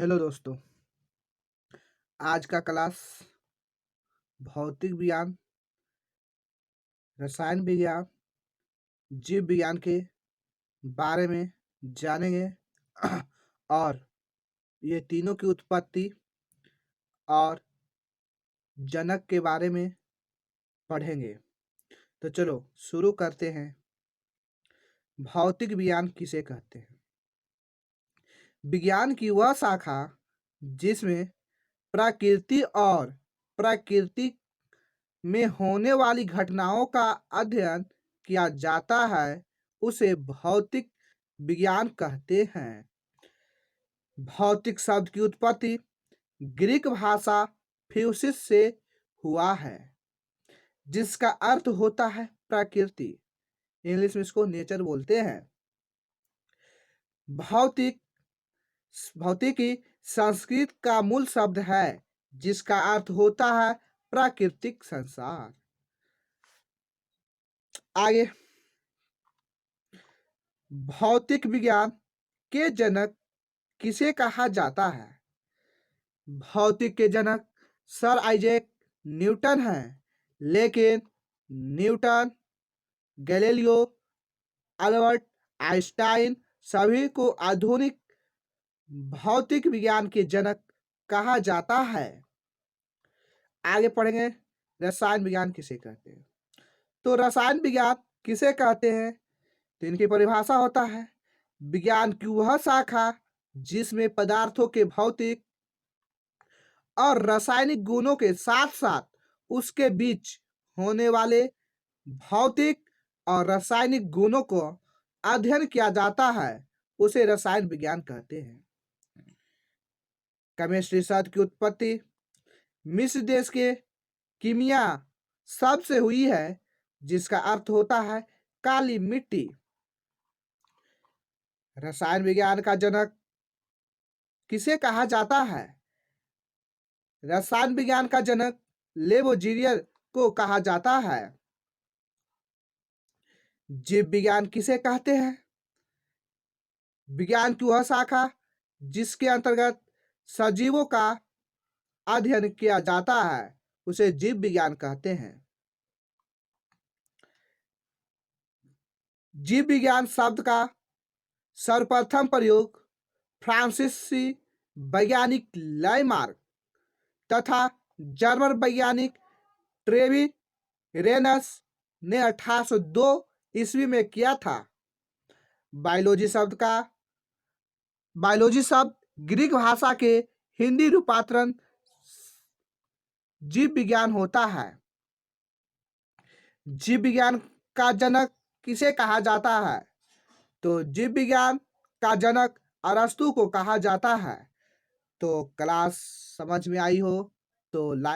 Hello दोस्तों। आज का क्लास भौतिक विज्ञान, रसायन विज्ञान, जीव विज्ञान के बारे में जानेंगे और ये तीनों की उत्पत्ति और जनक के बारे में पढ़ेंगे। तो चलो शुरू करते हैं। भौतिक विज्ञान किसे कहते हैं? विज्ञान की वह शाखा जिसमें प्रकृति और प्रकृति में होने वाली घटनाओं का अध्ययन किया जाता है, उसे भौतिक विज्ञान कहते हैं। भौतिक शब्द की उत्पत्ति ग्रीक भाषा फ्यूसिस से हुआ है, जिसका अर्थ होता है प्रकृति। इंग्लिश में इसको नेचर बोलते हैं। भौतिक भौतिकी संस्कृत का मूल शब्द है, जिसका अर्थ होता है प्राकृतिक संसार। आगे, भौतिक विज्ञान के जनक किसे कहा जाता है? भौतिक के जनक सर आइजैक न्यूटन हैं, लेकिन न्यूटन, गैलीलियो, अल्बर्ट आइंस्टाइन सभी को आधुनिक भौतिक विज्ञान के जनक कहा जाता है। आगे पढ़ेंगे रसायन विज्ञान किसे कहते हैं। तो रसायन विज्ञान किसे कहते हैं? तो इनकी परिभाषा होता है विज्ञान की वह शाखा जिसमें पदार्थों के भौतिक और रासायनिक गुणों के साथ साथ उसके बीच होने वाले भौतिक और रासायनिक गुणों को अध्ययन किया जाता है, उसे रसायन विज्ञान कहते हैं। केमिस्ट्री शब्द की उत्पत्ति मिस्र देश के कीमिया शब्द से हुई है, जिसका अर्थ होता है काली मिट्टी। रसायन विज्ञान का जनक किसे कहा जाता है? रसायन विज्ञान का जनक लेबोरेजियर को कहा जाता है। जीव विज्ञान किसे कहते हैं? विज्ञान की वह शाखा जिसके अंतर्गत सजीवों का अध्ययन किया जाता है, उसे जीव विज्ञान कहते हैं। जीव विज्ञान शब्द का सर्वप्रथम प्रयोग फ्रांसीसी वैज्ञानिक लाइमार्क तथा जर्मन वैज्ञानिक ट्रेवी रेनस ने 1802 ईस्वी में किया था। बायोलॉजी शब्द ग्रीक भाषा के हिंदी रूपांतरण जीव विज्ञान होता है। जीव विज्ञान का जनक किसे कहा जाता है? तो जीव विज्ञान का जनक अरस्तु को कहा जाता है। तो क्लास समझ में आई हो तो लाइक